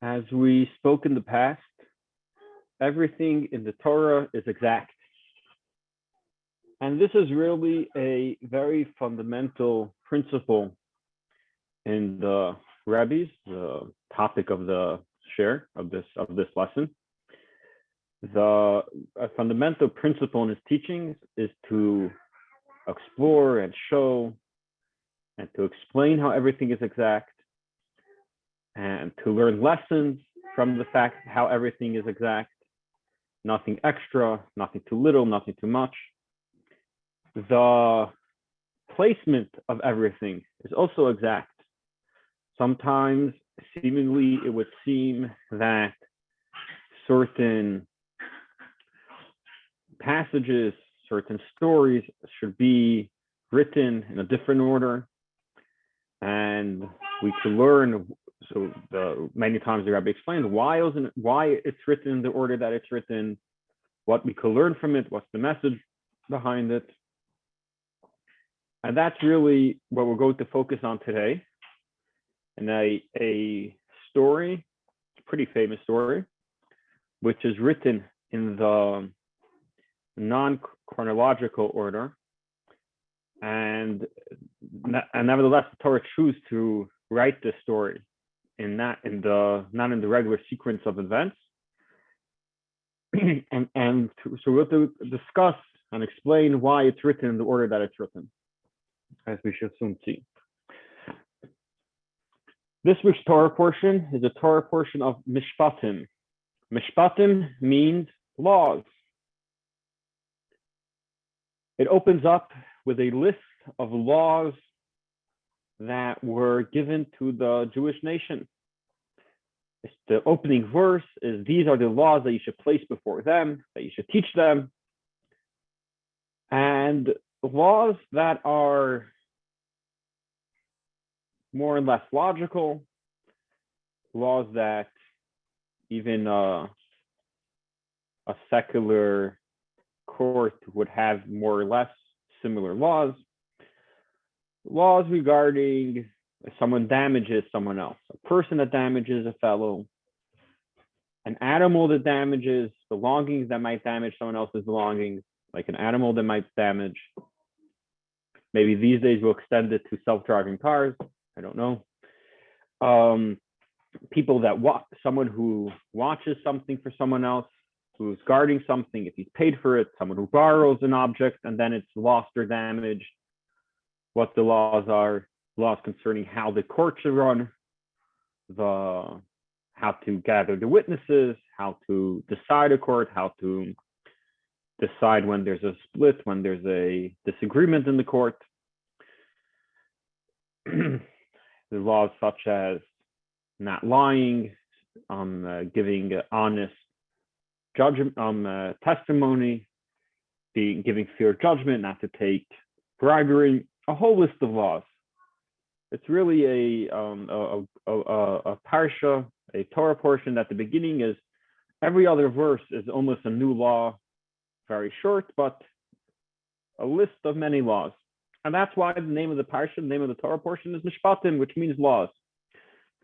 As we spoke in the past, everything in the Torah is exact. And this is really a very fundamental principle in the Rebbe's, the topic of the share of this lesson. The fundamental principle in his teachings is to explore and show and to explain how everything is exact and to learn lessons from the fact how everything is exact, nothing extra, nothing too little, nothing too much. The placement of everything is also exact. Sometimes, seemingly, it would seem that certain passages, certain stories should be written in a different order. And we could learn, many times the Rebbe explained why it's written in the order that it's written, what we could learn from it, what's the message behind it. And that's really what we're going to focus on today. And a story, a pretty famous story, which is written in the non-chronological order. And nevertheless, the Torah chose to write this story not in the regular sequence of events. So we'll have to discuss and explain why it's written in the order that it's written, as we should soon see. This week's Torah portion is a Torah portion of Mishpatim. Mishpatim means laws. It opens up with a list of laws that were given to the Jewish nation. The opening verse is, these are the laws that you should place before them, that you should teach them. And laws that are more or less logical, laws that even a secular court would have more or less similar laws. Laws regarding if someone damages someone else, a person that damages a fellow, an animal that damages belongings that might damage someone else's belongings, like an animal that might damage. Maybe these days we'll extend it to self-driving cars. I don't know. People that someone who watches something for someone else, who's guarding something, if he's paid for it, someone who borrows an object and then it's lost or damaged, what the laws are, laws concerning how the court should run, how to gather the witnesses, how to decide a court, how to decide when there's a split, when there's a disagreement in the court. The laws such as not lying, giving honest judgment, testimony, giving fair judgment, not to take bribery, a whole list of laws. It's really a parsha, a Torah portion that the beginning is, every other verse is almost a new law, very short, but a list of many laws. And that's why the name of the parsha, the name of the Torah portion is Mishpatim, which means laws.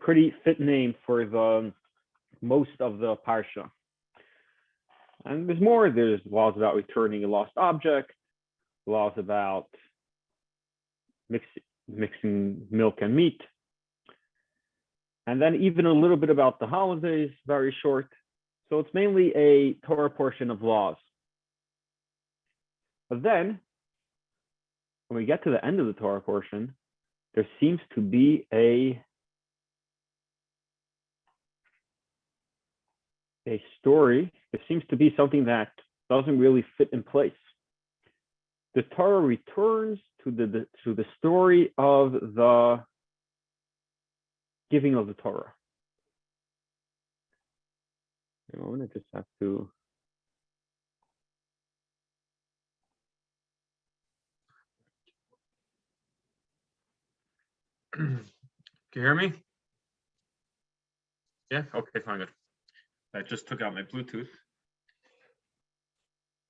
Pretty fit name for the most of the parsha. And there's more. There's laws about returning a lost object, laws about mixing milk and meat, and then even a little bit about the holidays, very short. So it's mainly a Torah portion of laws. But then, when we get to the end of the Torah portion, there seems to be a story. There seems to be something that doesn't really fit in place. The Torah returns to the story of the giving of the Torah. I want to just have to. Can you hear me? Yeah, okay, fine, good. I just took out my Bluetooth.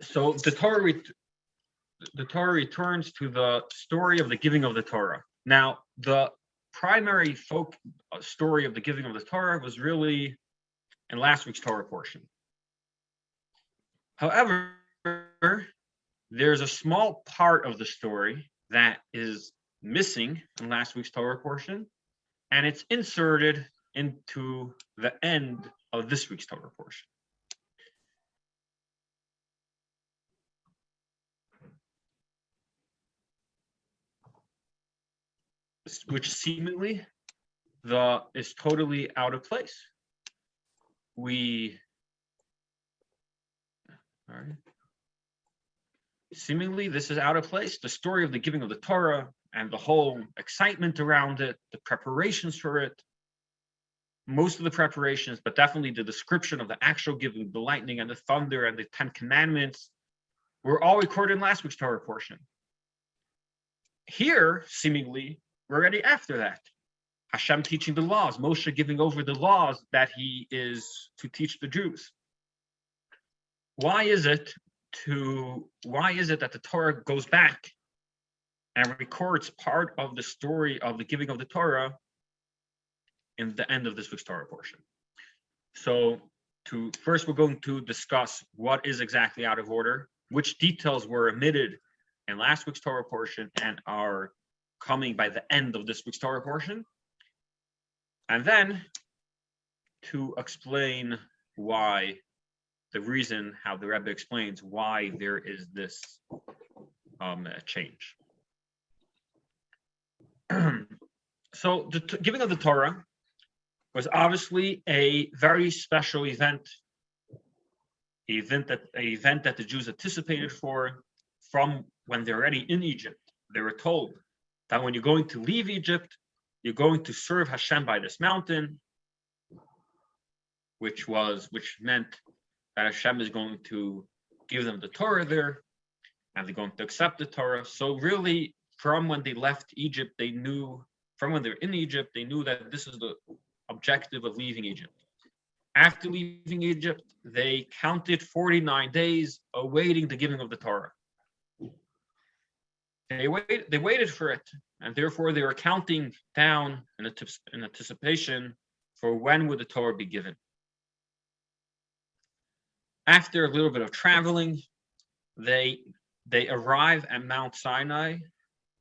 So the Torah returns to the story of the giving of the Torah. Now, the primary story of the giving of the Torah was really in last week's Torah portion. However, there's a small part of the story that is missing in last week's Torah portion, and it's inserted into the end of this week's Torah portion. Which seemingly is totally out of place. All right. Seemingly, this is out of place. The story of the giving of the Torah and the whole excitement around it, the preparations for it, most of the preparations, but definitely the description of the actual giving, the lightning and the thunder and the 10 commandments, were all recorded in last week's Torah portion. Here, seemingly, we're already after that. Hashem teaching the laws, Moshe giving over the laws that he is to teach the Jews. Why is it that the Torah goes back and records part of the story of the giving of the Torah in the end of this week's Torah portion? So first we're going to discuss what is exactly out of order, which details were omitted in last week's Torah portion and are coming by the end of this week's Torah portion, and then to explain how the Rebbe explains why there is this change. So the giving of the Torah was obviously a very special event, an event that the Jews anticipated for from when they're already in Egypt. They were told that when you're going to leave Egypt, you're going to serve Hashem by this mountain, which meant that Hashem is going to give them the Torah there, and they're going to accept the Torah. So really, from when they left Egypt, from when they're in Egypt, they knew that this is the objective of leaving Egypt. After leaving Egypt, they counted 49 days awaiting the giving of the Torah. They waited for it, and therefore they were counting down in anticipation for when would the Torah be given. After a little bit of traveling, they arrive at Mount Sinai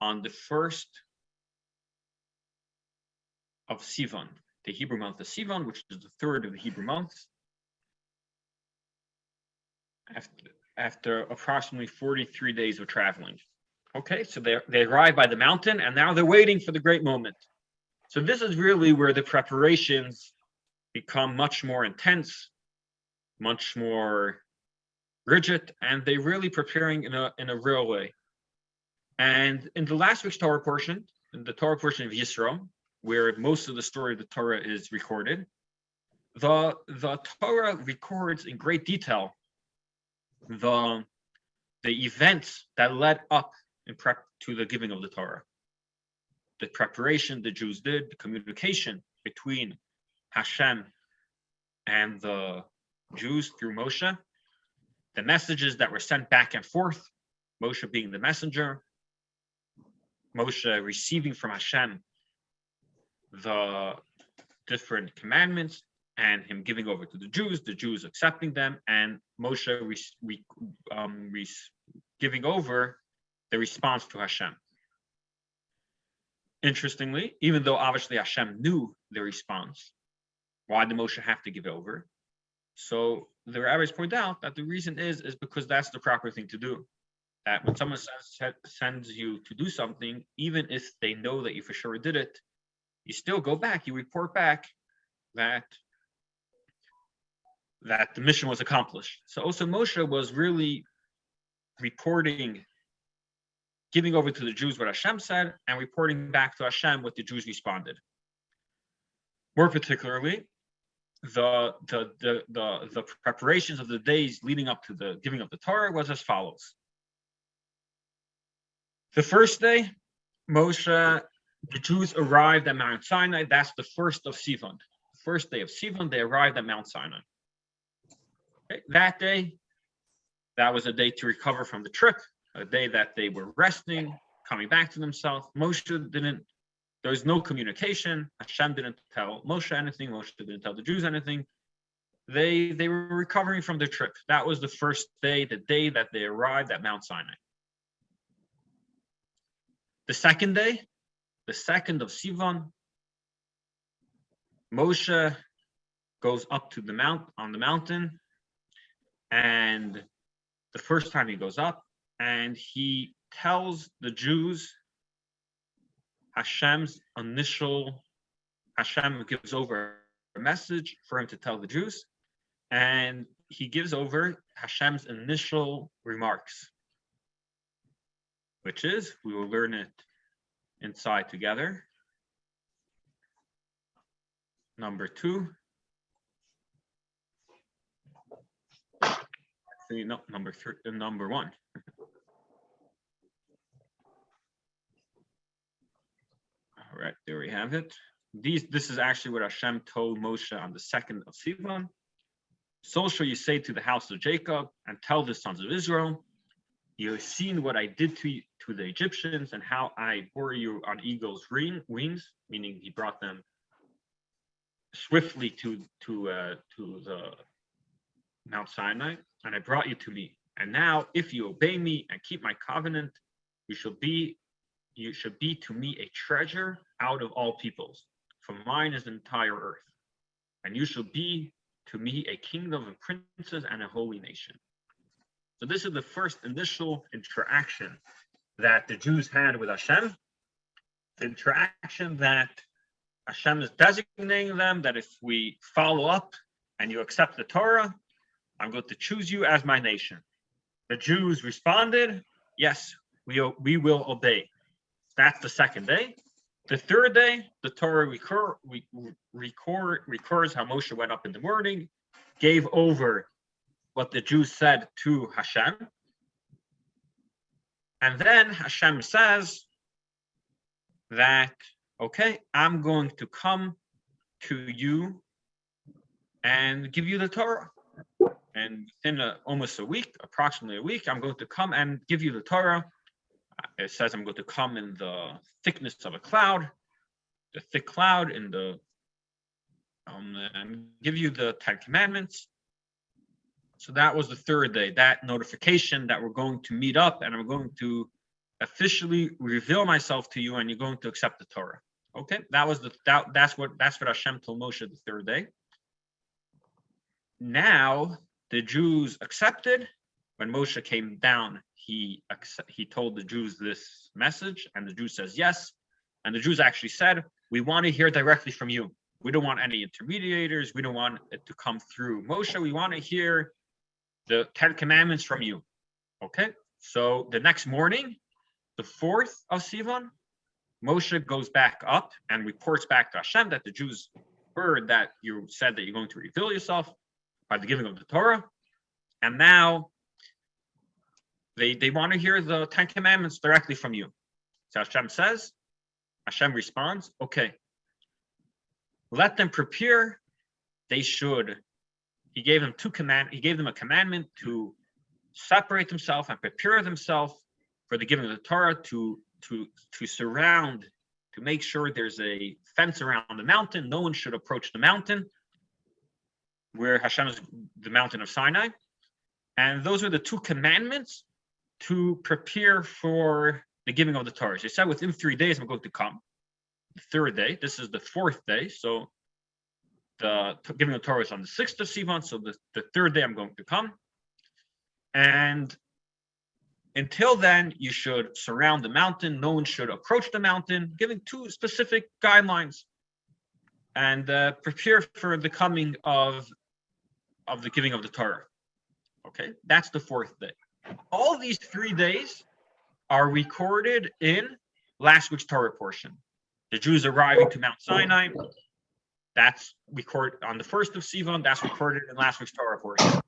on the 1st of Sivan, the Hebrew month of Sivan, which is the 3rd of the Hebrew months, after approximately 43 days of traveling. Okay, so they arrive by the mountain, and now they're waiting for the great moment. So this is really where the preparations become much more intense, much more rigid, and they're really preparing in a real way. And in the last week's Torah portion, in the Torah portion of Yisro, where most of the story of the Torah is recorded, the Torah records in great detail the events that led up to the giving of the Torah. The preparation the Jews did, the communication between Hashem and the Jews through Moshe, the messages that were sent back and forth, Moshe being the messenger, Moshe receiving from Hashem the different commandments and him giving over to the Jews accepting them, and Moshe giving over the response to Hashem. Interestingly, even though obviously Hashem knew the response, why did Moshe have to give over? So the rabbis point out that the reason is because that's the proper thing to do. That when someone sends you to do something, even if they know that you for sure did it, you still go back, you report back that the mission was accomplished. So also Moshe was really reporting, giving over to the Jews what Hashem said, and reporting back to Hashem what the Jews responded. More particularly, the preparations of the days leading up to the giving of the Torah was as follows. The first day, the Jews arrived at Mount Sinai. That's the 1st of Sivan. The first day of Sivan, they arrived at Mount Sinai. Okay. That day, that was a day to recover from the trip, a day that they were resting, coming back to themselves. The There was no communication. Hashem didn't tell Moshe anything. Moshe didn't tell the Jews anything. They were recovering from their trip. That was the first day, the day that they arrived at Mount Sinai. The second day, the 2nd of Sivan, Moshe goes up to the mountain, and the first time he goes up, and he tells the Jews Hashem gives over a message for him to tell the Jews, and he gives over Hashem's initial remarks, which is, we will learn it inside together. Number 2. Actually, no, number 3, number 1. All right, there we have it. This is actually what Hashem told Moshe on the 2nd of Sivan. So shall you say to the house of Jacob and tell the sons of Israel, you have seen what I did to the Egyptians and how I bore you on eagle's wings, meaning he brought them swiftly to the Mount Sinai, and I brought you to me. And now, if you obey me and keep my covenant, you should be to me a treasure out of all peoples, for mine is the entire earth. And you shall be to me a kingdom of princes and a holy nation. So this is the first initial interaction that the Jews had with Hashem. The interaction that Hashem is designating them that if we follow up and you accept the Torah, I'm going to choose you as my nation. The Jews responded, yes, we will obey. That's the second day. The third day, the Torah records how Moshe went up in the morning, gave over what the Jews said to Hashem. And then Hashem says that, okay, I'm going to come to you and give you the Torah. And within almost a week, approximately a week, I'm going to come and give you the Torah. It says I'm going to come in the thickness of a cloud, the thick cloud, and give you the 10 Commandments. So that was the third day, that notification that we're going to meet up and I'm going to officially reveal myself to you and you're going to accept the Torah. Okay, that's what Hashem told Moshe the third day. Now the Jews accepted. When Moshe came down, he told the Jews this message, and the Jews says yes. And the Jews actually said, we want to hear directly from you. We don't want any intermediators. We don't want it to come through Moshe. We want to hear the 10 Commandments from you. Okay, so the next morning, the 4th of Sivan, Moshe goes back up and reports back to Hashem that the Jews heard that you said that you're going to reveal yourself by the giving of the Torah. And now they want to hear the 10 Commandments directly from you. So Hashem says, Hashem responds, okay, let them prepare. They should. He gave them a commandment to separate themselves and prepare themselves for the giving of the Torah, to surround, to make sure there's a fence around the mountain. No one should approach the mountain where Hashem is, the mountain of Sinai. And those are the 2 commandments to prepare for the giving of the Torah. He said, within 3 days, I'm going to come. The third day, this is the 4th day. So the giving of the Torah is on the 6th of Sivan. So the third day, I'm going to come. And until then, you should surround the mountain. No one should approach the mountain, giving 2 specific guidelines. And prepare for the coming of the giving of the Torah. Okay, that's the 4th day. All these 3 days are recorded in last week's Torah portion. The Jews arriving to Mount Sinai, that's recorded on the 1st of Sivan, that's recorded in last week's Torah portion.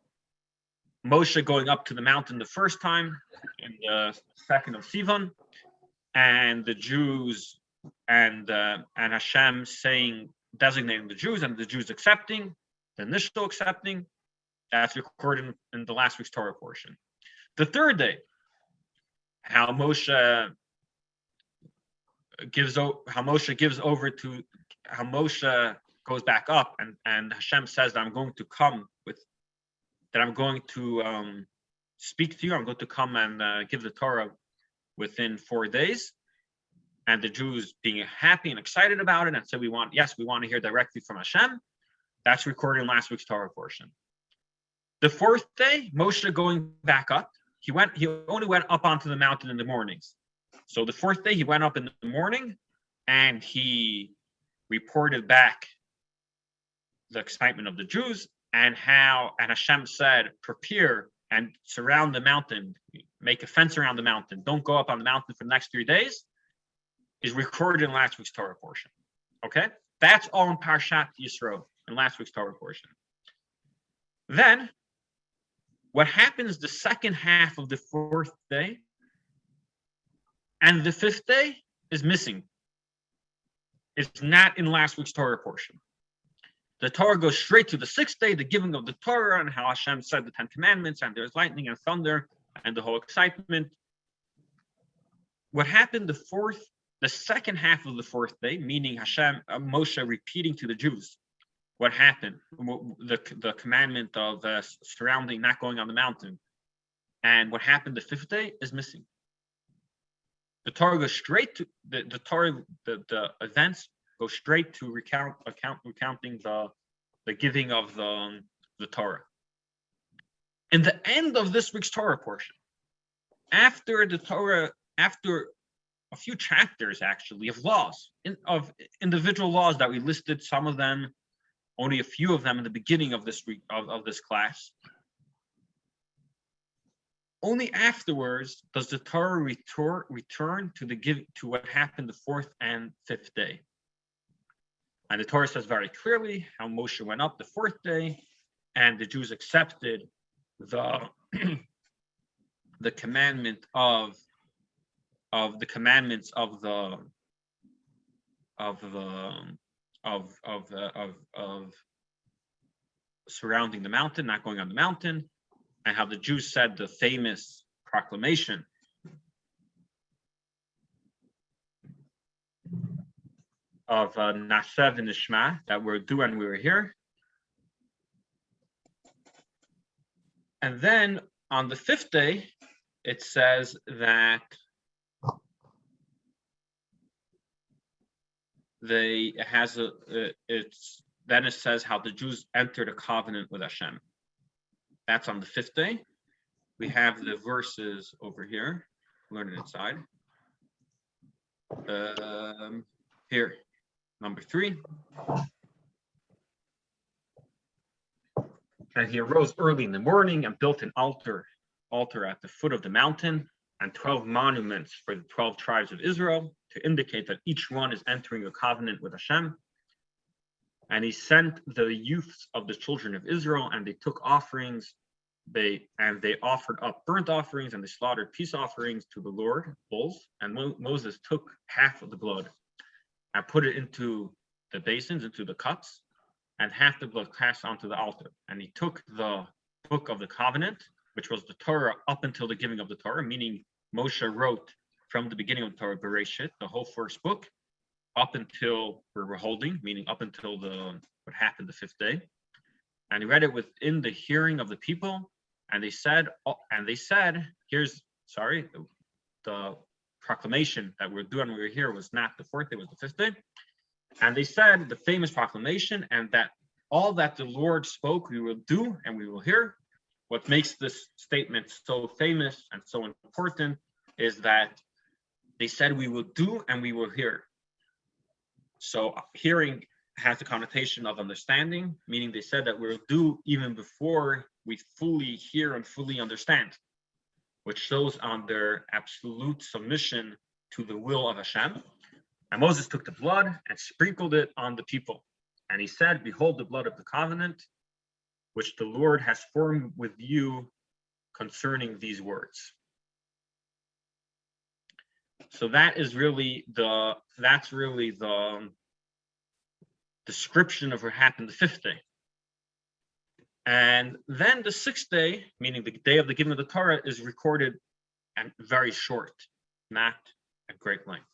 Moshe going up to the mountain the first time in the 2nd of Sivan, and the Jews and Hashem designating the Jews and the Jews accepting, the initial accepting, that's recorded in the last week's Torah portion. The third day, how Moshe Moshe gives over to, how Moshe goes back up, and Hashem says that I'm going to speak to you. I'm going to come and give the Torah within 4 days. And the Jews being happy and excited about it and said, we want to hear directly from Hashem. That's recorded in last week's Torah portion. The fourth day, Moshe going back up. He only went up onto the mountain in the mornings. So the fourth day, he went up in the morning and he reported back the excitement of the Jews and Hashem said, prepare and surround the mountain, make a fence around the mountain. Don't go up on the mountain for the next 3 days, is recorded in last week's Torah portion. Okay? That's all in Parshat Yisro, in last week's Torah portion. Then, what happens the second half of the fourth day and the fifth day is missing. It's not in last week's Torah portion. The Torah goes straight to the sixth day, the giving of the Torah, and how Hashem said the 10 Commandments, and there's lightning and thunder, and the whole excitement. What happened the second half of the fourth day, meaning Moshe repeating to the Jews what happened, the commandment of surrounding, not going on the mountain, and what happened the fifth day is missing. The Torah goes straight to the Torah. The events go straight to recounting the giving of the Torah. In the end of this week's Torah portion, after a few chapters actually of laws, of individual laws that we listed, some of them, only a few of them in the beginning of this week of this class. Only afterwards does the Torah return to what happened the fourth and fifth day. And the Torah says very clearly how Moshe went up the fourth day, and the Jews accepted the commandment of the commandments of surrounding the mountain, not going on the mountain, and how the Jews said the famous proclamation of Nasev and Nishma, that we're due and we were here. And then on the fifth day, it says that it says how the Jews entered a covenant with Hashem. That's on the fifth day. We have the verses over here. Learn it inside. Here, number 3. And he arose early in the morning and built an altar at the foot of the mountain, and 12 monuments for the 12 tribes of Israel to indicate that each one is entering a covenant with Hashem. And he sent the youths of the children of Israel, and they took offerings. They offered up burnt offerings, and they slaughtered peace offerings to the Lord, bulls. And Moses took half of the blood and put it into the basins, into the cups, and half the blood cast onto the altar. And he took the book of the covenant, which was the Torah up until the giving of the Torah, meaning Moshe wrote from the beginning of the Torah, Bereshit, the whole first book, up until we're holding, meaning up until what happened the fifth day. And he read it within the hearing of the people, and they said, the proclamation that we're doing when we were here was not the fourth day, it was the fifth day. And they said the famous proclamation, and that all that the Lord spoke we will do and we will hear. What makes this statement so famous and so important is that they said we will do and we will hear. So hearing has the connotation of understanding, meaning they said that we'll do even before we fully hear and fully understand, which shows on their absolute submission to the will of Hashem. And Moses took the blood and sprinkled it on the people. And he said, behold the blood of the covenant, which the Lord has formed with you concerning these words. So that's really the description of what happened the fifth day. And then the sixth day, meaning the day of the giving of the Torah, is recorded and very short, not at great length.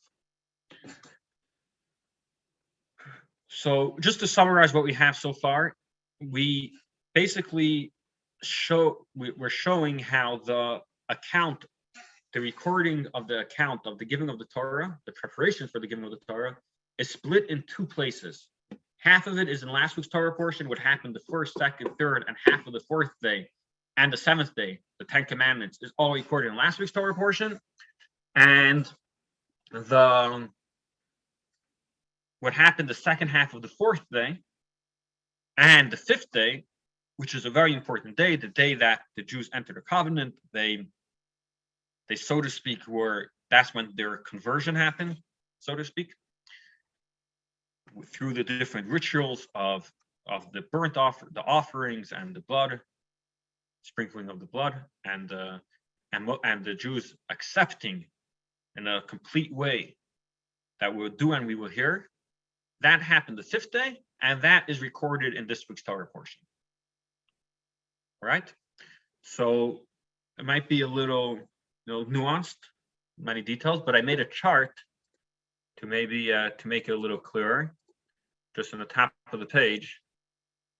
So just to summarize what we have so far, we basically we're showing how the recording of the account of the giving of the Torah, the preparation for the giving of the Torah, is split in two places. Half of it is in last week's Torah portion, what happened the first, second, third, and half of the fourth day and the seventh day, the 10 Commandments, is all recorded in last week's Torah portion. And what happened the second half of the fourth day and the fifth day, which is a very important day, the day that the Jews entered the covenant, they so to speak that's when their conversion happened, so to speak, through the different rituals of the the offerings and the blood, sprinkling of the blood, and the Jews accepting in a complete way that we'll do and we will hear. That happened the fifth day, and that is recorded in this week's Torah portion. All right? So it might be a little nuanced, many details, but I made a chart to maybe to make it a little clearer, just on the top of the page.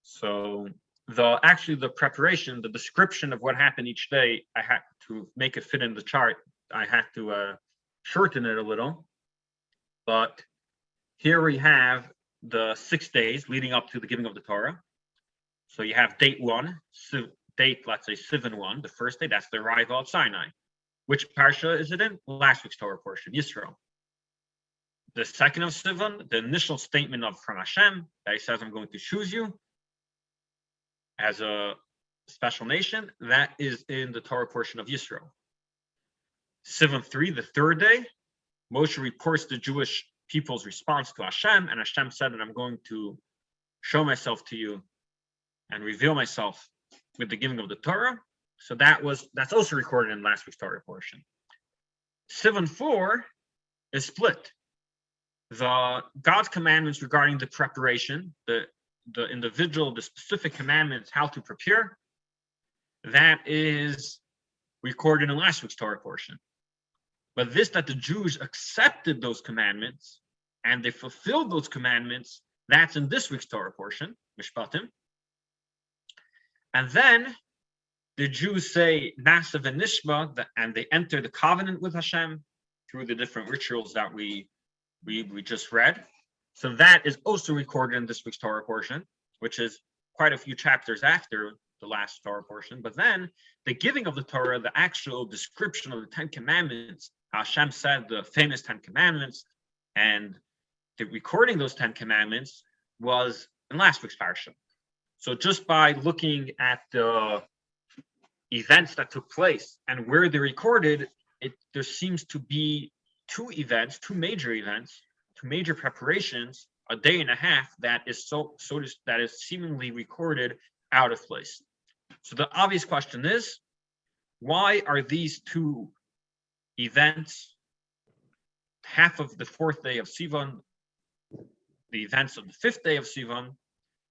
So the preparation, the description of what happened each day, I had to make it fit in the chart. I had to shorten it a little, but here we have the 6 days leading up to the giving of the Torah. So you have date 1, let's say Sivan 1, the first day, that's the arrival at Sinai. Which parsha is it in? Last week's Torah portion, Yisro. The second of Sivan, the initial statement from Hashem, that he says, I'm going to choose you as a special nation, that is in the Torah portion of Yisro. Sivan 3, the third day, Moshe reports the Jewish people's response to Hashem, and Hashem said that I'm going to show myself to you and reveal myself with the giving of the Torah. So that's also recorded in last week's Torah portion. Sivan 4 is split. The God's commandments regarding the preparation, the individual, the specific commandments, how to prepare, that is recorded in last week's Torah portion. But this, that the Jews accepted those commandments and they fulfilled those commandments, that's in this week's Torah portion, Mishpatim. And then the Jews say Nasa v'nishma, and they enter the covenant with Hashem through the different rituals that we just read. So that is also recorded in this week's Torah portion, which is quite a few chapters after the last Torah portion. But then the giving of the Torah, the actual description of the 10 Commandments, Hashem said the famous 10 Commandments, and the recording those 10 Commandments was in last week's parsha. So just by looking at the events that took place and where they're recorded, there seems to be two major preparations, a day and a half, that is that is seemingly recorded out of place. So the obvious question is, why are these two events, half of the fourth day of Sivan, the events of the fifth day of Sivan,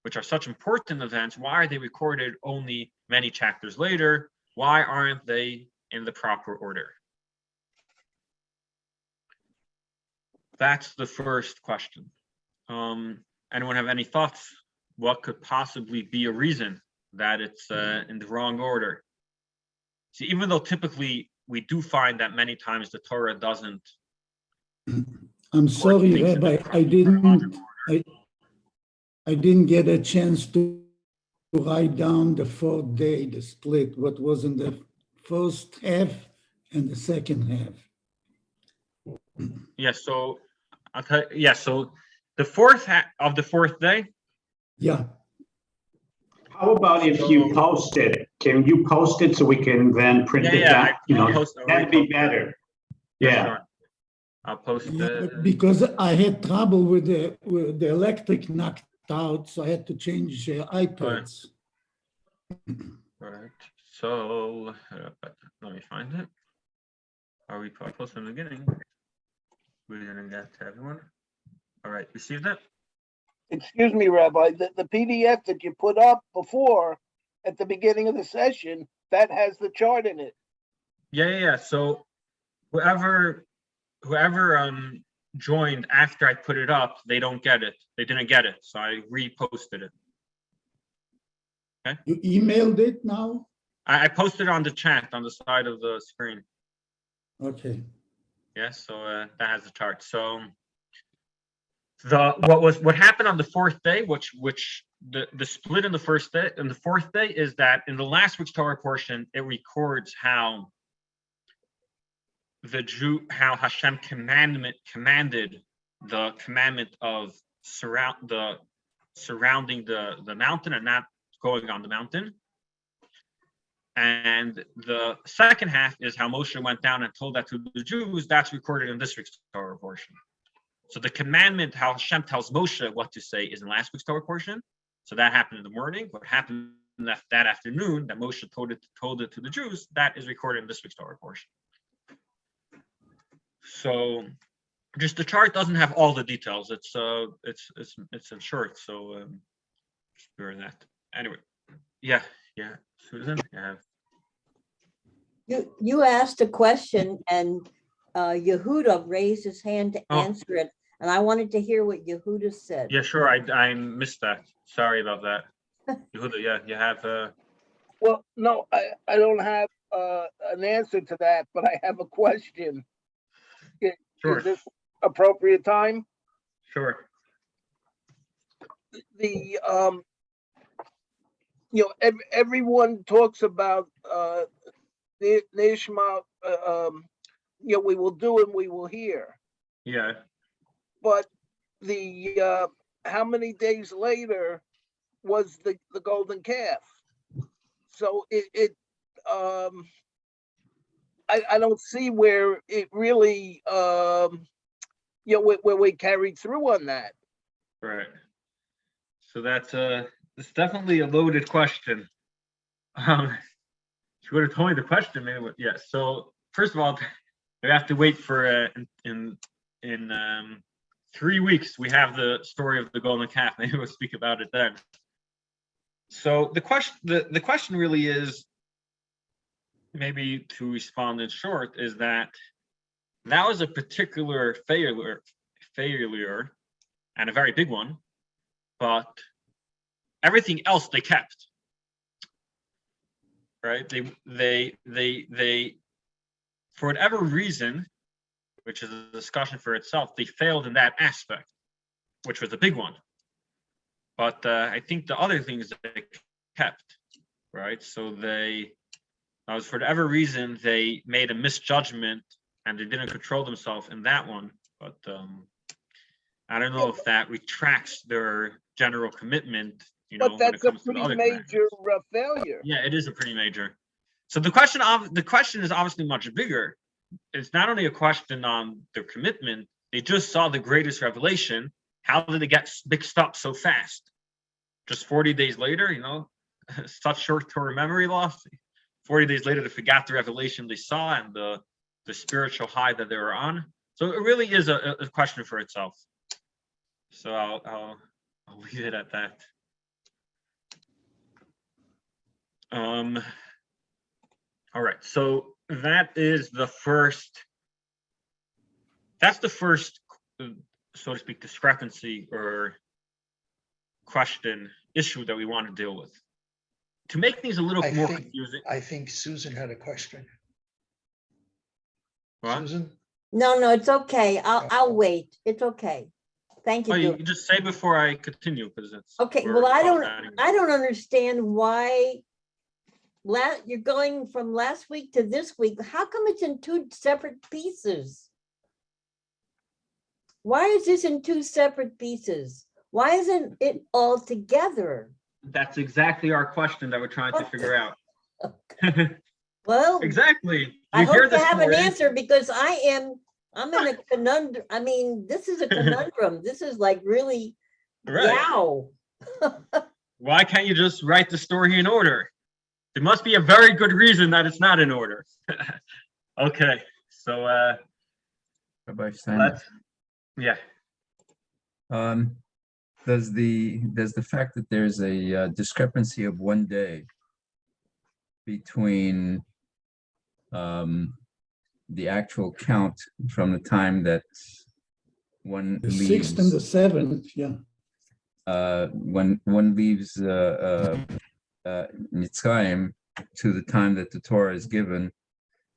which are such important events, why are they recorded only many chapters later? Why aren't they in the proper order? That's the first question. Anyone have any thoughts? What could possibly be a reason that it's in the wrong order? See, even though typically we do find that many times the Torah doesn't. I'm sorry, Rabbi, I didn't get a chance to write down the fourth day, the split, what was in the first half and the second half. Yeah, so I'll tell you, yeah, so the fourth of the fourth day. Yeah. How about if you post it? Can you post it so we can then print it out? That'd be better. Yeah. Sure. I'll post it. Because I had trouble with the electric knocked out, so I had to change iPads. All right. So let me find it. Are we posted in the beginning? We didn't get to everyone. All right. Received it? Excuse me, Rabbi. The PDF that you put up before at the beginning of the session, that has the chart in it. Yeah. So whoever joined after I put it up, they don't get it. They didn't get it, so I reposted it. You emailed it now? I posted it on the chat on the side of the screen. Okay. Yeah, so that has the chart. So what happened on the fourth day, which the split in the first day and the fourth day is that in the last week's Torah portion, it records how Hashem commanded the commandment of surrounding the mountain and not going on the mountain. And the second half is how Moshe went down and told that to the Jews. That's recorded in this week's Torah portion. So the commandment, how Hashem tells Moshe what to say, is in last week's Torah portion. So that happened in the morning. What happened that afternoon, that Moshe told it to the Jews, that is recorded in this week's Torah portion. So just the chart doesn't have all the details. It's in short. So during that. Anyway, yeah. Susan, You asked a question and Yehuda raised his hand to answer it, and I wanted to hear what Yehuda said. Yeah, sure. I missed that. Sorry about that. Yehuda, yeah, you have. Well, no, I don't have an answer to that, but I have a question. Sure. Is this appropriate time? Sure. The everyone talks about Nishma, we will do and we will hear. Yeah. But the how many days later was the golden calf? So I don't see where it really where we carried through on that. Right. So it's definitely a loaded question. She would have told me the question, maybe. Yeah. So first of all, we have to wait for in 3 weeks. We have the story of the golden calf. Maybe we'll speak about it then. So the question really is, maybe to respond in short, is that was a particular failure, and a very big one, but everything else they kept. Right? They for whatever reason, which is a discussion for itself, they failed in that aspect, which was a big one. But I think the other things they kept, right? So for whatever reason, they made a misjudgment and they didn't control themselves in that one. But I don't know if that retracts their general commitment. But that's a pretty major failure. Yeah, it is a pretty major. So the question is obviously much bigger. It's not only a question on their commitment. They just saw the greatest revelation. How did they get mixed up so fast? Just 40 days later, such short-term memory loss. 40 days later, they forgot the revelation they saw and the spiritual high that they were on. So it really is a question for itself. So I'll leave it at that. All right, so that's the first, so to speak, discrepancy or issue that we want to deal with. To make things a little more confusing. I think Susan had a question. What? Susan? No, it's okay. I'll wait. It's okay. Thank you. Oh, you can just say before I continue, because it's okay. Well, I don't understand why you're going from last week to this week. How come it's in two separate pieces? Why is this in two separate pieces? Why isn't it all together? That's exactly our question that we're trying to figure out. Well, exactly. I hope to have an answer, because I'm in a conundrum. I mean, this is a conundrum. This is like really, wow. Why can't you just write the story in order? There must be a very good reason that it's not in order. Okay, so Rabbi Stein. Yeah. Does the fact that there's a discrepancy of 1 day between the actual count from the time that one The leaves. 6th and the 7th, yeah. When one leaves Mitzrayim to the time that the Torah is given,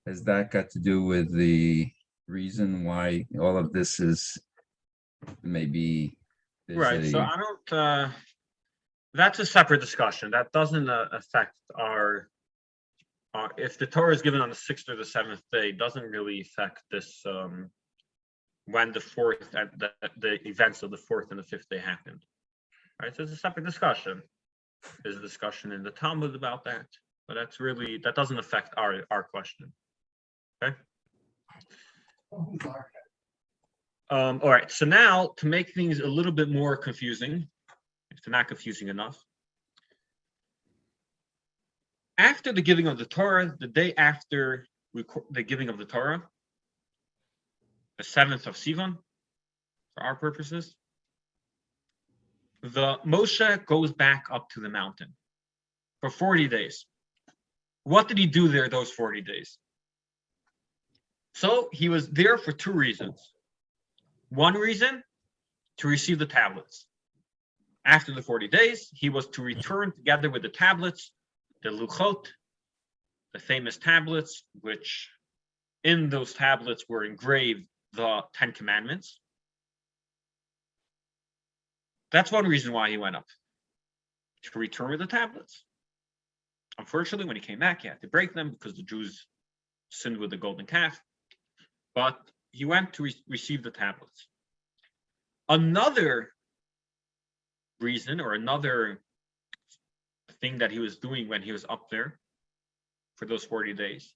has that got to do with the reason why all of this is maybe Right. So I don't. That's a separate discussion. That doesn't affect our. If the Torah is given on the 6th or the 7th day, doesn't really affect this. When the 4th and the events of the 4th and the 5th day happened. Right. So it's a separate discussion. There's a discussion in the Talmud about that, but that doesn't affect our question. Okay. All right. So now, to make things a little bit more confusing, if they're not confusing enough, after the giving of the Torah, the day after the giving of the Torah, the 7th of Sivan, for our purposes, the Moshe goes back up to the mountain for 40 days. What did he do there those 40 days? So he was there for two reasons. One reason, to receive the tablets. After the 40 days, he was to return together with the tablets, the Luchot, the famous tablets, which in those tablets were engraved the 10 Commandments. That's one reason why he went up, to return with the tablets. Unfortunately, when he came back, he had to break them because the Jews sinned with the golden calf. But he went to receive the tablets. Another reason, or another thing that he was doing when he was up there for those 40 days,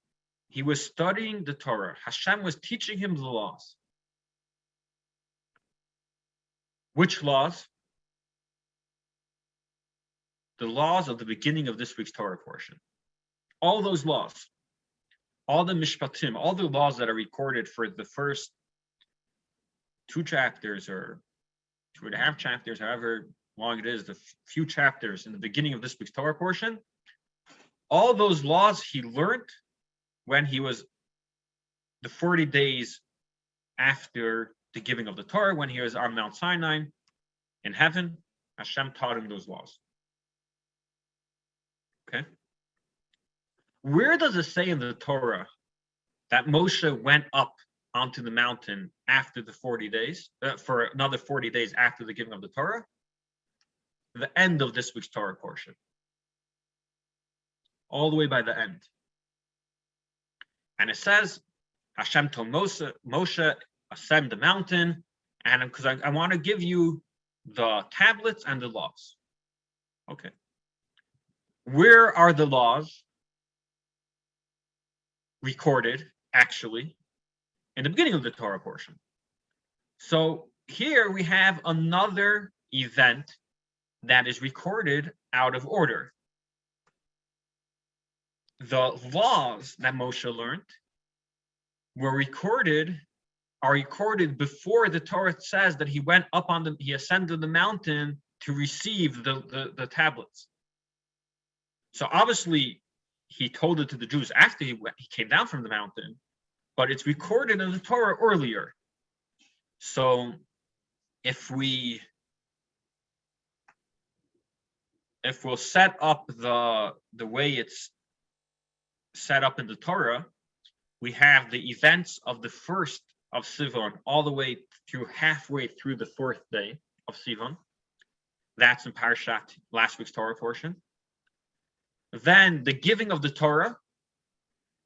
he was studying the Torah. Hashem was teaching him the laws. Which laws? The laws of the beginning of this week's Torah portion. All those laws, all the Mishpatim, all the laws that are recorded for the first 2 chapters or 2.5 chapters, however long it is, the few chapters in the beginning of this week's Torah portion, all those laws he learned when he was the 40 days after the giving of the Torah, when he was on Mount Sinai in heaven. Hashem taught him those laws. Okay. Where does it say in the Torah that Moshe went up onto the mountain after the 40 days, for another 40 days after the giving of the Torah? The end of this week's Torah portion. All the way by the end. And it says, Hashem told Moshe, ascend the mountain, and because I want to give you the tablets and the laws. Okay. Where are the laws recorded, actually, in the beginning of the Torah portion? So here we have another event that is recorded out of order. The laws that Moshe learned are recorded before the Torah says that he went up he ascended the mountain to receive the tablets. So obviously, he told it to the Jews after he came down from the mountain, but it's recorded in the Torah earlier. So if we'll set up the way it's set up in the Torah, we have the events of the 1st of Sivan all the way through halfway through the 4th day of Sivan. That's in Parshat, last week's Torah portion. Then the giving of the Torah,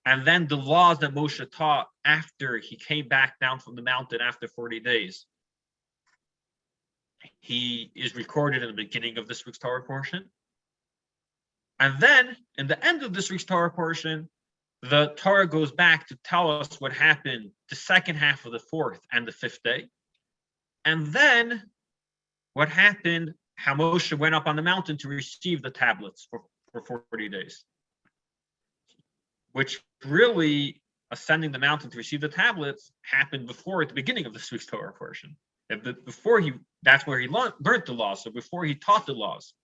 and then the laws that Moshe taught after he came back down from the mountain after 40 days. He is recorded in the beginning of this week's Torah portion. And then, in the end of this week's Torah portion, the Torah goes back to tell us what happened the second half of the 4th and the 5th day. And then, what happened, how Moshe went up on the mountain to receive the tablets for 40 days. Which really, ascending the mountain to receive the tablets happened before at the beginning of this week's Torah portion. That's where he learned the laws, so before he taught the laws.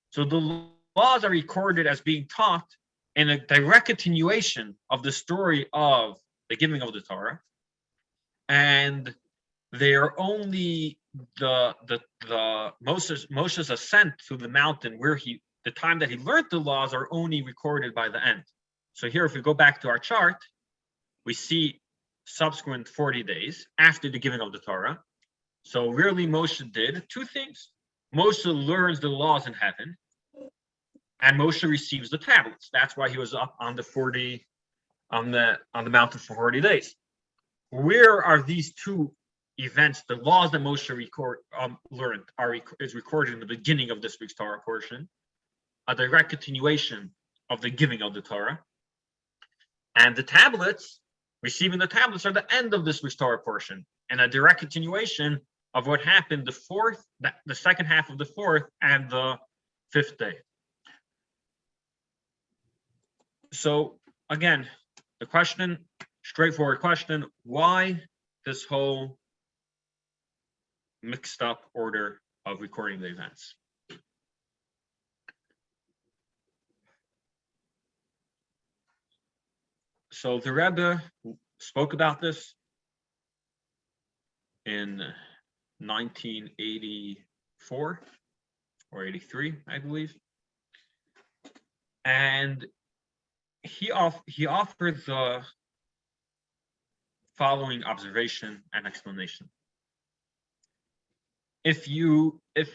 So the laws are recorded as being taught in a direct continuation of the story of the giving of the Torah. And they are only the Moshe's ascent to the mountain where the time that he learned the laws are only recorded by the end. So here, if we go back to our chart, we see subsequent 40 days after the giving of the Torah. So really Moshe did two things. Moshe learns the laws in heaven, and Moshe receives the tablets. That's why he was up on the mountain for 40 days. Where are these two events, the laws that Moshe learned is recorded in the beginning of this week's Torah portion, a direct continuation of the giving of the Torah, and the tablets, receiving the tablets, are the end of this week's Torah portion, and a direct continuation of what happened the second half of the fourth and the fifth day. So again, the question, straightforward question, why this whole mixed up order of recording the events? So the Rebbe spoke about this in 1984 or 83, I believe. And he offered the following observation and explanation. If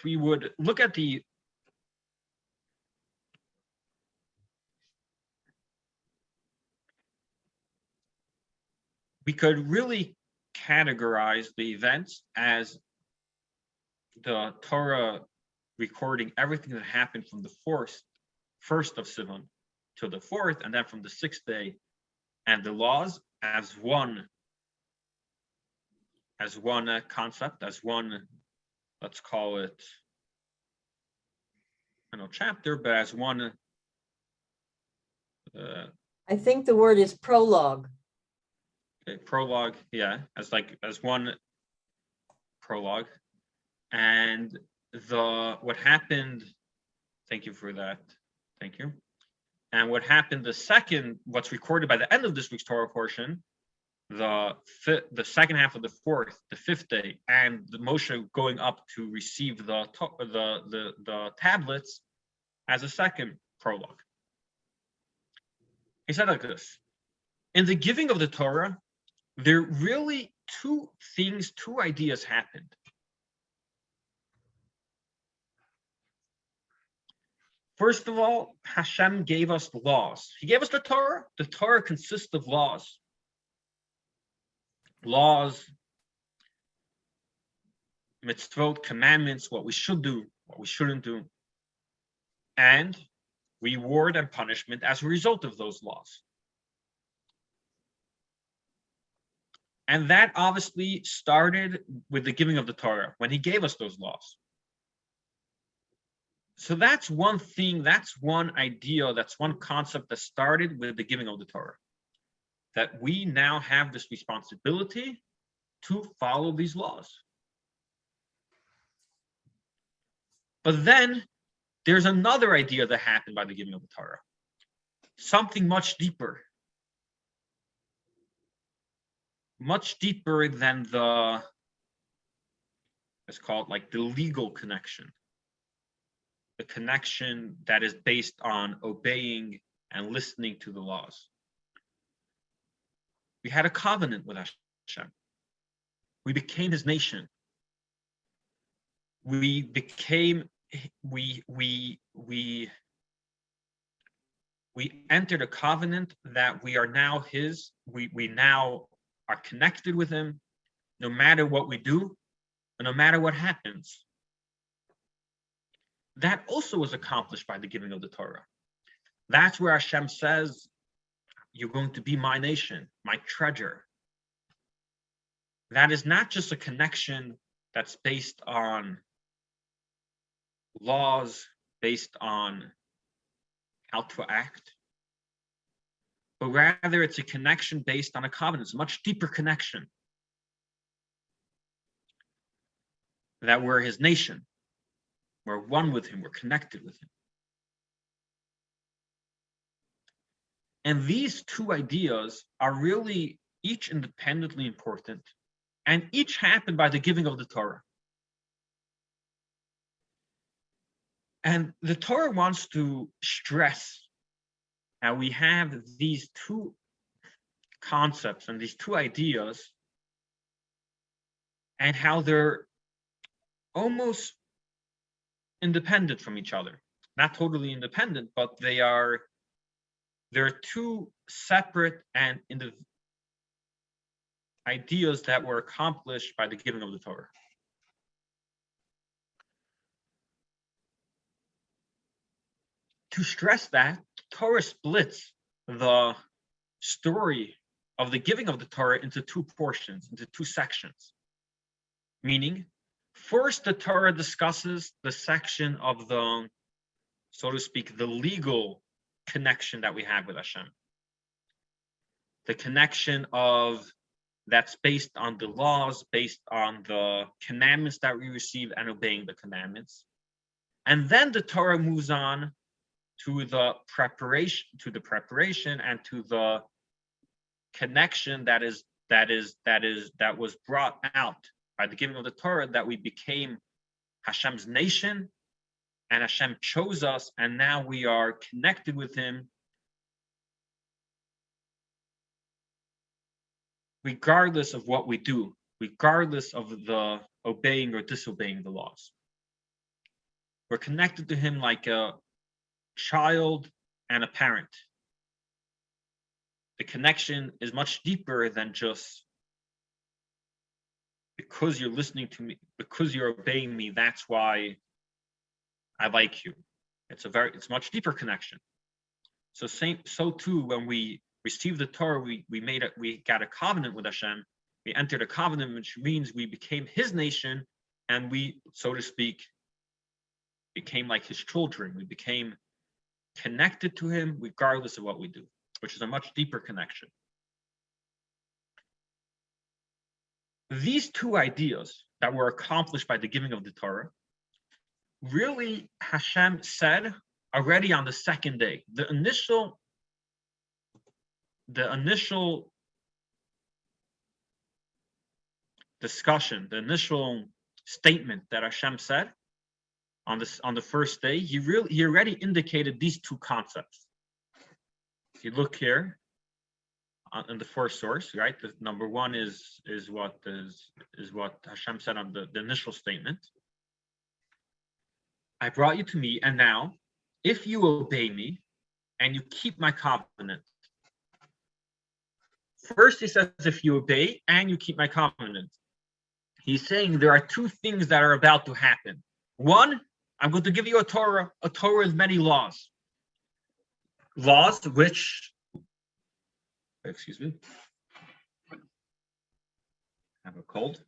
we would look at we could really categorize the events as the Torah recording everything that happened from the first of Sivan to the fourth, and then from the sixth day, and the laws as one concept, as one, let's call it, chapter, but as one. I think the word is prologue. Prologue, yeah, as one prologue, and what happened. Thank you for that. Thank you. And what happened what's recorded by the end of this week's Torah portion, the second half of the fourth, the fifth day, and the Moshe going up to receive the tablets as a second prologue. He said like this: in the giving of the Torah, there really two ideas happened. First of all, Hashem gave us the laws. He gave us the Torah. The Torah consists of laws. Laws, mitzvot, commandments, what we should do, what we shouldn't do, and reward and punishment as a result of those laws. And that obviously started with the giving of the Torah, when he gave us those laws. So that's one thing, that's one idea, that's one concept that started with the giving of the Torah. That we now have this responsibility to follow these laws. But then there's another idea that happened by the giving of the Torah. Something much deeper. Much deeper than it's called like the legal connection. The connection that is based on obeying and listening to the laws. We had a covenant with Hashem. We became his nation. We entered a covenant that we are now his. We now are connected with him, no matter what we do, and no matter what happens. That also was accomplished by the giving of the Torah. That's where Hashem says, you're going to be my nation, my treasure. That is not just a connection that's based on laws, based on how to act, but rather it's a connection based on a covenant. It's a much deeper connection. That we're his nation. We're one with him. We're connected with him. And these two ideas are really each independently important, And each happened by the giving of the Torah. And the Torah wants to stress how we have these two concepts and these two ideas, and how they're almost independent from each other. Not totally independent, but they're two separate and ideas that were accomplished by the giving of the Torah. To stress that, Torah splits the story of the giving of the Torah into two portions, into two sections. Meaning, first the Torah discusses the section of the, so to speak, the legal connection that we have with Hashem. The connection of that's based on the laws, based on the commandments that we receive and obeying the commandments. And then the Torah moves on to the preparation and to the connection that was brought out by the giving of the Torah, that we became Hashem's nation and Hashem chose us, and now we are connected with him regardless of what we do, regardless of the obeying or disobeying the laws. We're connected to him like a child and a parent. The connection is much deeper than just because you're listening to me, because you're obeying me, that's why I like you. It's a much deeper connection. So too, when we received the Torah, we got a covenant with Hashem. We entered a covenant, which means we became his nation, and we, so to speak, became like his children. We became connected to him regardless of what we do, which is a much deeper connection. These two ideas that were accomplished by the giving of the Torah, really Hashem said already on the second day. The initial discussion, the initial statement that Hashem said on the first day, he already indicated these two concepts. If you look here in the first source, right? The number one is what Hashem said on the initial statement. I brought you to me, and now, if you obey me and you keep my covenant. First, he says, if you obey and you keep my covenant. He's saying there are two things that are about to happen. One, I'm going to give you a Torah with many laws. Laws which, excuse me, I have a cold.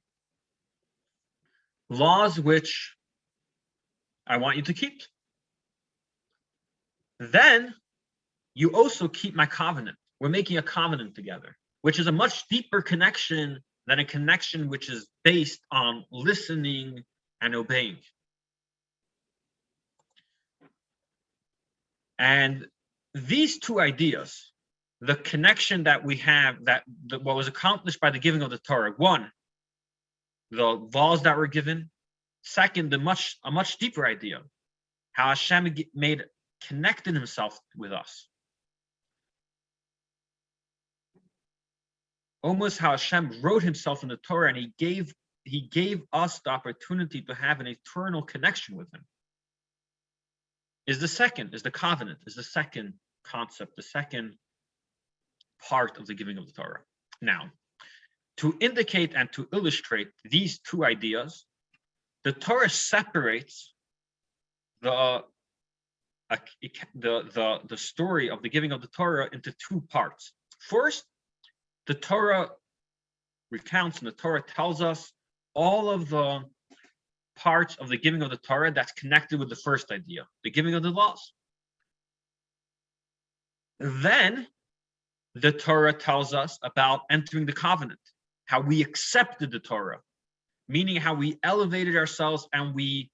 Laws which I want you to keep. Then you also keep my covenant. We're making a covenant together, which is a much deeper connection than a connection which is based on listening and obeying. And these two ideas, the connection that we have, what was accomplished by the giving of the Torah, one, the laws that were given. Second, a much deeper idea, how Hashem connected himself with us. Almost how Hashem wrote himself in the Torah, and he gave us the opportunity to have an eternal connection with him. Is the covenant, is the second concept, the second part of the giving of the Torah. Now, to indicate and to illustrate these two ideas, the Torah separates the story of the giving of the Torah into two parts. First, the Torah recounts and the Torah tells us all of the parts of the giving of the Torah that's connected with the first idea, the giving of the laws. Then the Torah tells us about entering the covenant, how we accepted the Torah, meaning how we elevated ourselves and we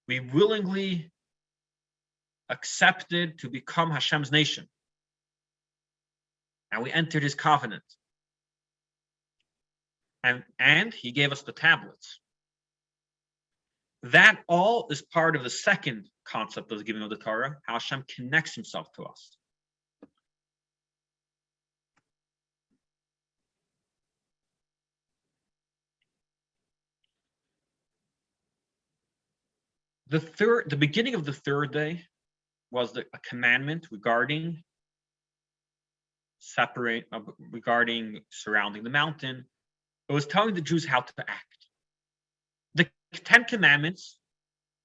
willingly accepted to become Hashem's nation. And we entered his covenant. and he gave us the tablets. That all is part of the second concept of the giving of the Torah, how Hashem connects himself to us. The beginning of the third day was a commandment regarding surrounding the mountain. It was telling the Jews how to act. The 10 commandments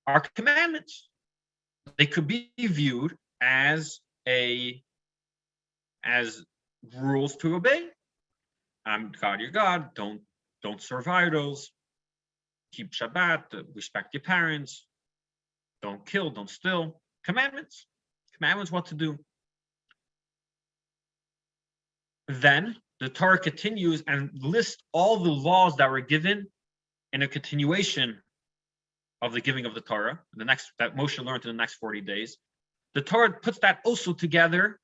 are commandments. They could be viewed as rules to obey. I'm God, your God. Don't serve idols. Keep Shabbat. Respect your parents. Don't kill. Don't steal. Commandments. Commandments what to do. Then the Torah continues and lists all the laws that were given in a continuation of the giving of the Torah, that Moshe learned in the next 40 days. The Torah puts that also together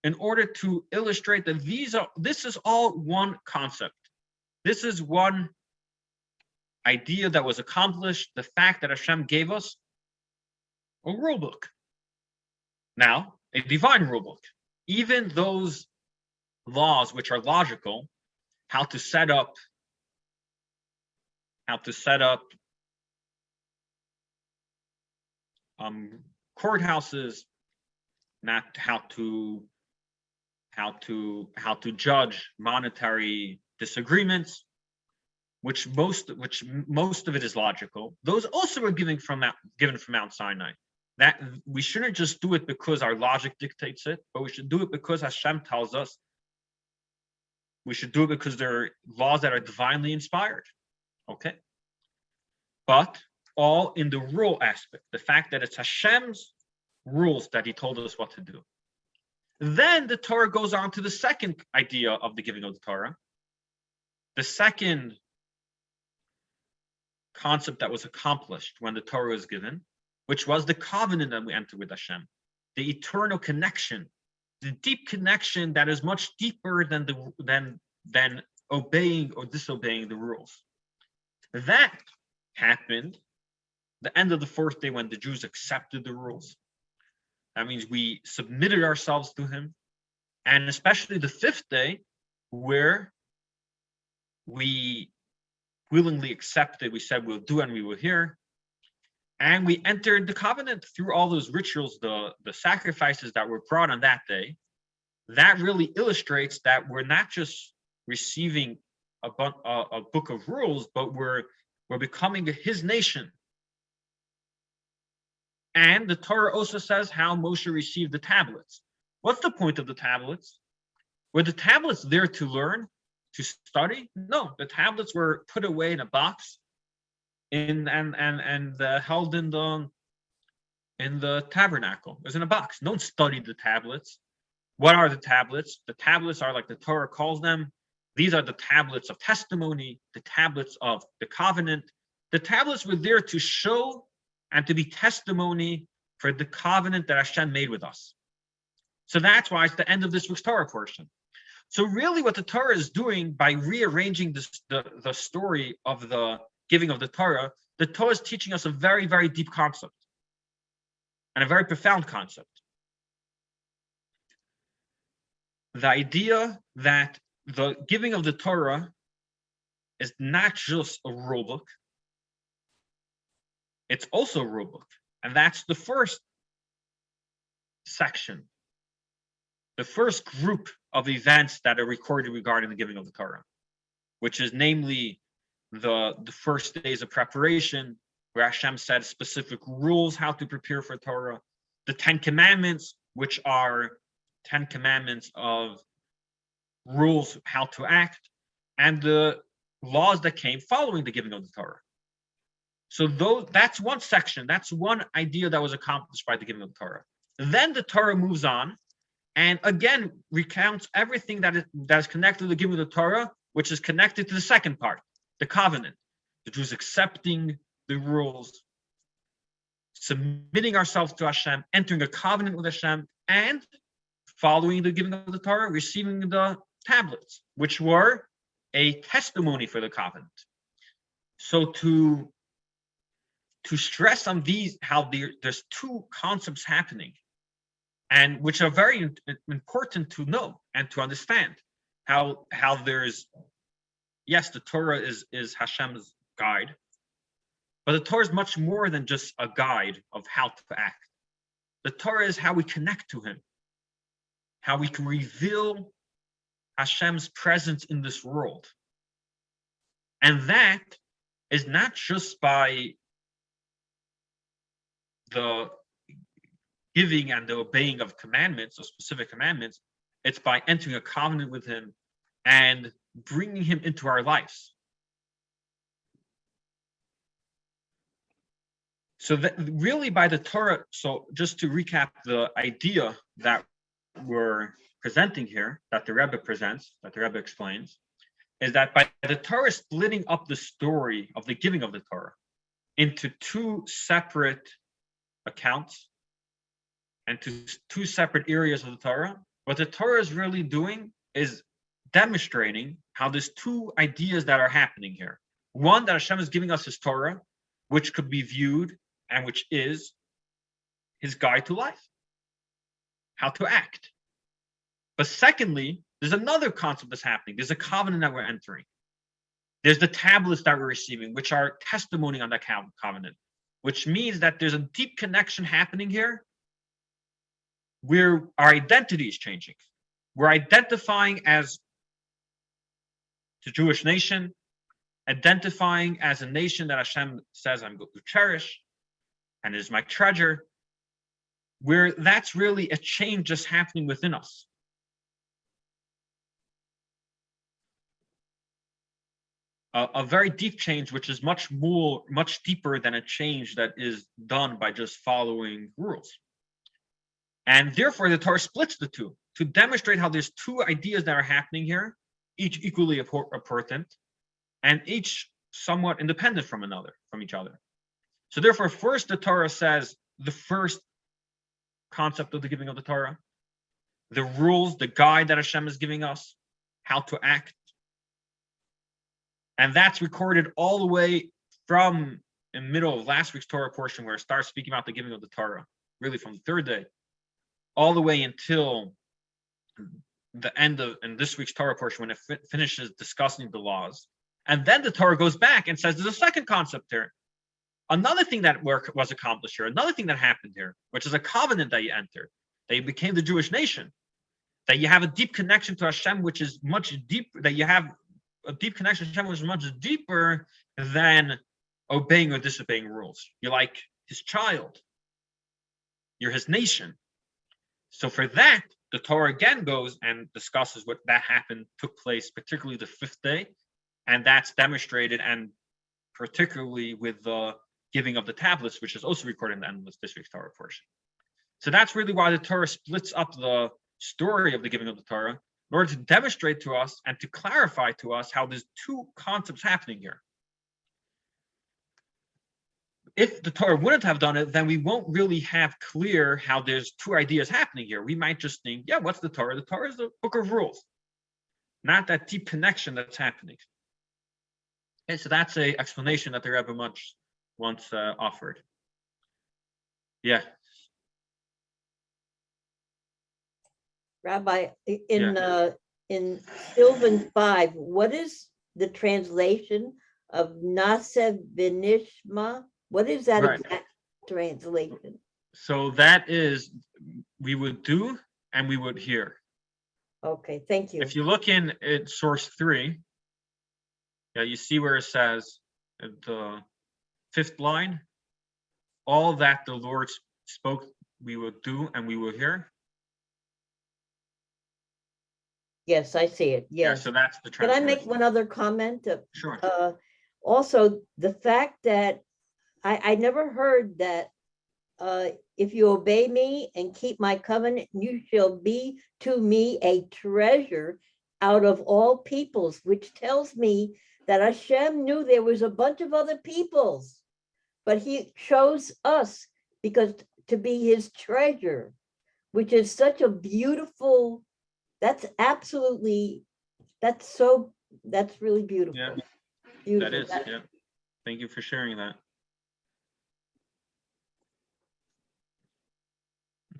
in order to illustrate that this is all one concept. This is one idea that was accomplished, the fact that Hashem gave us a rule book. Now, a divine rule book. Even those laws which are logical, how to set up courthouses, not how to judge monetary disagreements, which most of it is logical. Those also are given from Mount Sinai. That we shouldn't just do it because our logic dictates it, but we should do it because Hashem tells us. We should do it because they're laws that are divinely inspired. Okay? But all in the rule aspect, the fact that it's Hashem's rules that he told us what to do. Then the Torah goes on to the second idea of the giving of the Torah. The second concept that was accomplished when the Torah was given, which was the covenant that we entered with Hashem, the eternal connection, the deep connection that is much deeper than obeying or disobeying the rules. That happened the end of the fourth day when the Jews accepted the rules. That means we submitted ourselves to him, and especially the fifth day where we willingly accepted, we said we'll do and we will hear, and we entered the covenant through all those rituals, the sacrifices that were brought on that day. That really illustrates that we're not just receiving a book of rules, but we're becoming his nation. And the Torah also says how Moshe received the tablets. What's the point of the tablets? Were the tablets there to learn, to study? No, the tablets were put away in a box and held in the tabernacle. It was in a box. No one studied the tablets. What are the tablets? The tablets are, like the Torah calls them, these are the tablets of testimony, the tablets of the covenant. The tablets were there to show and to be testimony for the covenant that Hashem made with us. So that's why it's the end of this week's Torah portion. So really what the Torah is doing by rearranging the story of the giving of the Torah is teaching us a very, very deep concept and a very profound concept. The idea that the giving of the Torah is not just a rule book, it's also a rule book. And that's the first section, the first group of events that are recorded regarding the giving of the Torah, which is namely the first days of preparation, where Hashem said specific rules how to prepare for Torah, the 10 commandments, which are 10 commandments of rules how to act, and the laws that came following the giving of the Torah. So that's one section, that's one idea that was accomplished by the giving of the Torah. Then the Torah moves on and again recounts everything that is connected to the giving of the Torah, which is connected to the second part, the covenant. The Jews accepting the rules, submitting ourselves to Hashem, entering a covenant with Hashem, and following the giving of the Torah, receiving the tablets, which were a testimony for the covenant. So to stress on these, how there's two concepts happening, and which are very important to know and to understand, how there's, yes, the Torah is Hashem's guide, but the Torah is much more than just a guide of how to act. The Torah is how we connect to Him, how we can reveal Hashem's presence in this world. And that is not just by the giving and the obeying of commandments, or specific commandments. It's by entering a covenant with Him and bringing Him into our lives. So that really by the Torah, so just to recap the idea that we're presenting here, that the Rebbe presents, that the Rebbe explains, is that by the Torah splitting up the story of the giving of the Torah into two separate accounts and to two separate areas of the Torah, what the Torah is really doing is demonstrating how there's two ideas that are happening here. One, that Hashem is giving us His Torah, which could be viewed and which is His guide to life, how to act. But secondly, there's another concept that's happening. There's a covenant that we're entering. There's the tablets that we're receiving, which are testimony on that covenant, which means that there's a deep connection happening here where our identity is changing. We're identifying as the Jewish nation, identifying as a nation that Hashem says I'm going to cherish and is my treasure, where that's really a change just happening within us. A very deep change, which is much deeper than a change that is done by just following rules. And therefore, the Torah splits the two to demonstrate how there's two ideas that are happening here, each equally important, and each somewhat independent from each other. So therefore, first the Torah says the first concept of the giving of the Torah, the rules, the guide that Hashem is giving us, how to act. And that's recorded all the way from the middle of last week's Torah portion, where it starts speaking about the giving of the Torah, really from the third day, all the way until the end of in this week's Torah portion, when it finishes discussing the laws. And then the Torah goes back and says there's a second concept here. Another thing that was accomplished here, another thing that happened here, which is a covenant that you entered, that you became the Jewish nation, that you have a deep connection to Hashem, which is much deeper, that you have a deep connection to Hashem, which is much deeper than obeying or disobeying rules. You're like His child. You're His nation. So for that, the Torah again goes and discusses what that took place, particularly the fifth day, and that's demonstrated, and particularly with the giving of the tablets, which is also recorded in the end of this week's Torah portion. So that's really why the Torah splits up the story of the giving of the Torah, in order to demonstrate to us and to clarify to us how there's two concepts happening here. If the Torah wouldn't have done it, then we won't really have clear how there's two ideas happening here. We might just think, yeah, what's the Torah? The Torah is the book of rules, not that deep connection that's happening. Okay, so that's an explanation that the Rebbe once offered. Yeah. Rabbi, in Sylvan 5, what is the translation of Nasev V'Nishma? What is that exact translation? So that is, we would do and we would hear. Okay, thank you. If you look in source 3, you see where it says at the 5th line, all that the Lord spoke, we will do and we will hear. Yes, I see it. Yes. Yeah, so that's the translation. Can I make one other comment? Sure. Also, the fact that I never heard that if you obey me and keep my covenant, you shall be to me a treasure out of all peoples, which tells me that Hashem knew there was a bunch of other peoples, but He chose us because to be His treasure, which is such a beautiful, that's so That's really beautiful. Yeah, Beautiful. that is, yeah. Thank you for sharing that.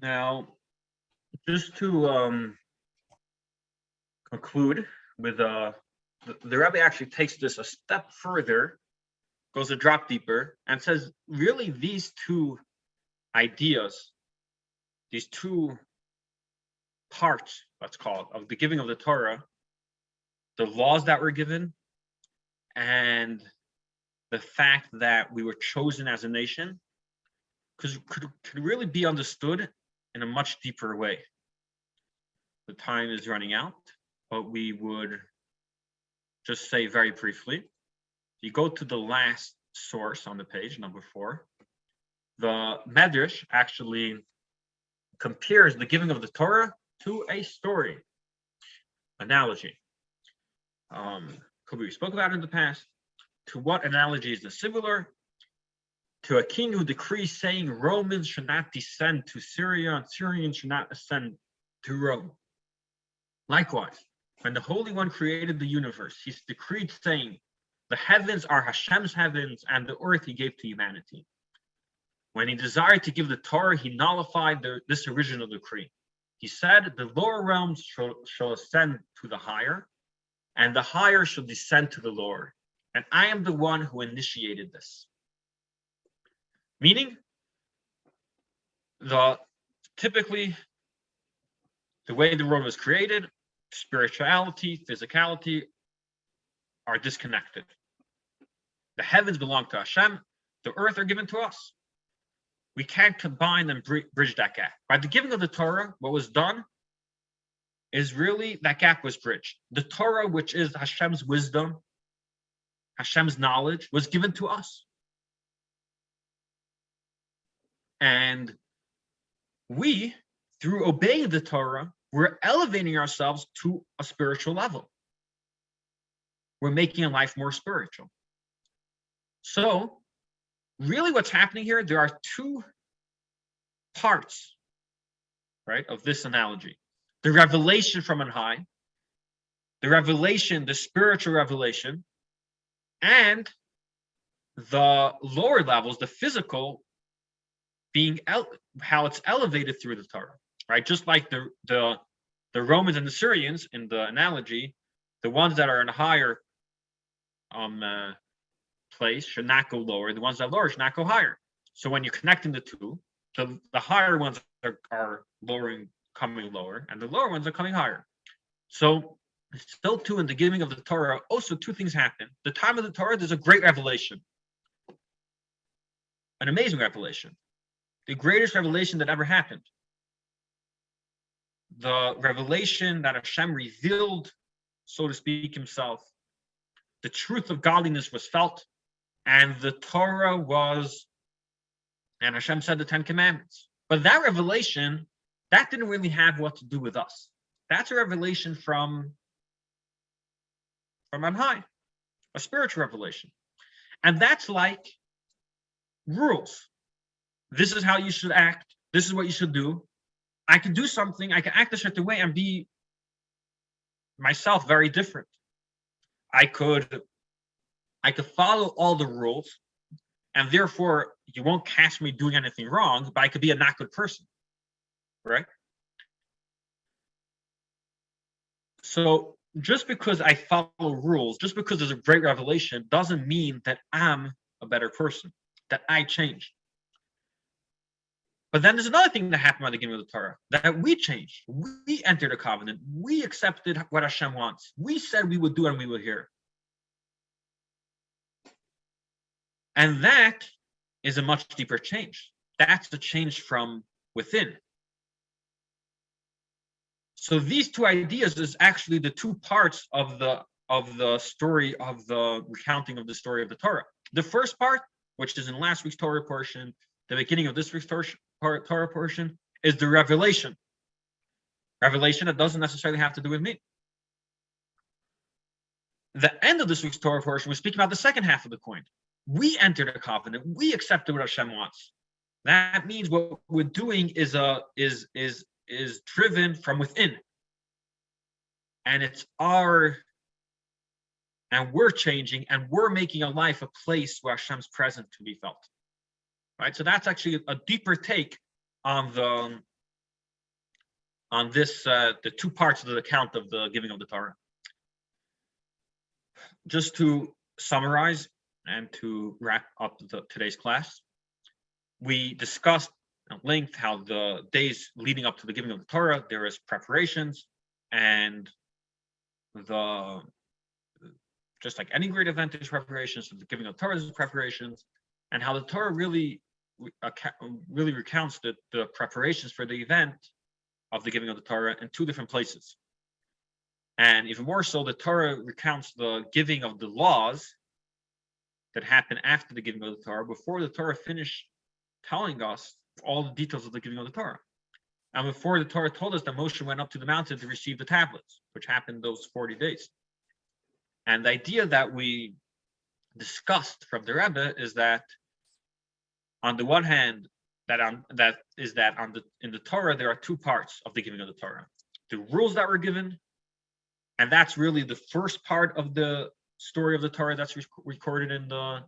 Now, just to conclude with the Rebbe actually takes this a step further, goes a drop deeper, and says really these two ideas, these two parts, let's call it, of the giving of the Torah, the laws that were given, and the fact that we were chosen as a nation, could really be understood in a much deeper way. The time is running out, but we would just say very briefly, you go to the last source on the page, number 4, the Medrash actually compares the giving of the Torah to a story, analogy. We spoke about it in the past. To what analogy is this similar? To a king who decrees saying Romans should not descend to Syria and Syrians should not ascend to Rome. Likewise, when the Holy One created the universe, he decreed saying, the heavens are Hashem's heavens and the earth he gave to humanity. When he desired to give the Torah, he nullified this original decree. He said, the lower realms shall ascend to the higher, and the higher shall descend to the lower. And I am the one who initiated this. Meaning, typically, the way the world was created, spirituality, physicality are disconnected. The heavens belong to Hashem, the earth are given to us. We can't combine and bridge that gap. By the giving of the Torah, what was done is really that gap was bridged. The Torah, which is Hashem's wisdom, Hashem's knowledge, was given to us. And we, through obeying the Torah, we're elevating ourselves to a spiritual level. We're making a life more spiritual. So, really what's happening here, there are two parts, right, of this analogy. The revelation from on high, the revelation, the spiritual revelation, and the lower levels, the physical, being how it's elevated through the Torah, right? Just like the Romans and the Syrians in the analogy, the ones that are in a higher place should not go lower. The ones that are lower should not go higher. So when you're connecting the two, the higher ones are lowering, coming lower, and the lower ones are coming higher. So still too, in the giving of the Torah, also two things happen. The time of the Torah, there's a great revelation, an amazing revelation, the greatest revelation that ever happened. The revelation that Hashem revealed, so to speak, himself. The truth of godliness was felt, and the Torah was, and Hashem said the 10 Commandments. But that revelation, that didn't really have what to do with us. That's a revelation from on high, a spiritual revelation. And that's like rules. This is how you should act. This is what you should do. I can do something, I can act a certain way and be myself very different. I could follow all the rules, and therefore you won't catch me doing anything wrong, but I could be a not good person, right? So just because I follow rules, just because there's a great revelation, doesn't mean that I'm a better person, that I changed. But then there's another thing that happened by the beginning of the Torah, that we changed. We entered a covenant. We accepted what Hashem wants. We said we would do and we would hear. And that is a much deeper change. That's the change from within. So these two ideas is actually the two parts of the story of the recounting of the story of the Torah. The first part, which is in last week's Torah portion, the beginning of this week's Torah portion, is the revelation. Revelation that doesn't necessarily have to do with me. The end of this week's Torah portion, we speak about the second half of the coin. We entered a covenant. We accepted what Hashem wants. That means what we're doing is driven from within, and it's our and we're changing, and we're making a life a place where Hashem's presence can be felt. Right? So that's actually a deeper take on the two parts of the account of the giving of the Torah. Just to summarize and to wrap up today's class, we discussed at length how the days leading up to the giving of the Torah, there is preparations, and just like any great event, there's preparations. So the giving of the Torah is preparations, and how the Torah really recounts the preparations for the event of the giving of the Torah in two different places. And even more so, the Torah recounts the giving of the laws that happen after the giving of the Torah, before the Torah finished telling us all the details of the giving of the Torah. And before the Torah told us that Moshe went up to the mountain to receive the tablets, which happened those 40 days. And the idea that we discussed from the Rebbe is that, on the one hand, in the Torah there are two parts of the giving of the Torah: the rules that were given, and that's really the first part of the story of the Torah that's recorded in the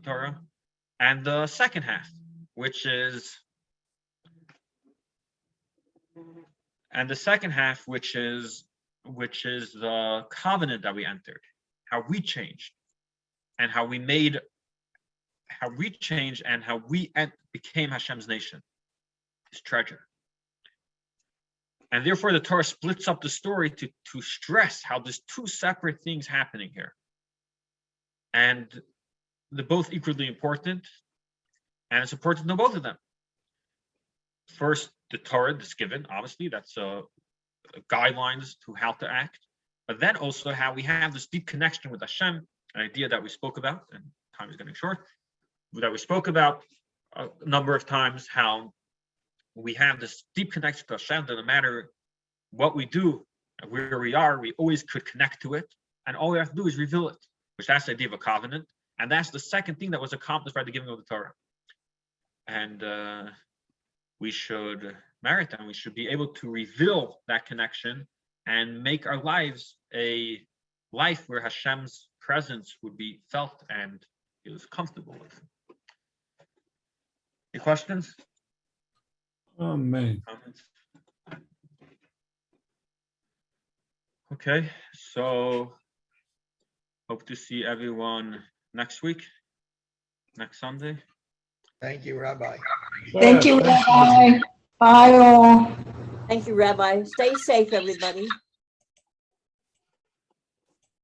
Torah, and the second half, which is the covenant that we entered, how we changed, and how we became Hashem's nation, His treasure. And therefore, the Torah splits up the story to stress how there's two separate things happening here, and they're both equally important, and it's important to know both of them. First, the Torah that's given, obviously, that's guidelines to how to act, but then also how we have this deep connection with Hashem, an idea that we spoke about, and time is getting short, that we spoke about a number of times, how we have this deep connection to Hashem, that no matter what we do and where we are, we always could connect to it, and all we have to do is reveal it, which that's the idea of a covenant, and that's the second thing that was accomplished by the giving of the Torah. And we should merit and we should be able to reveal that connection and make our lives a life where Hashem's presence would be felt and he was comfortable with. Any questions? Amen. Comments? Okay, so hope to see everyone next week, next Sunday. Thank you, Rabbi. Thank you, Rabbi. Bye all. Thank you, Rabbi. Stay safe, everybody.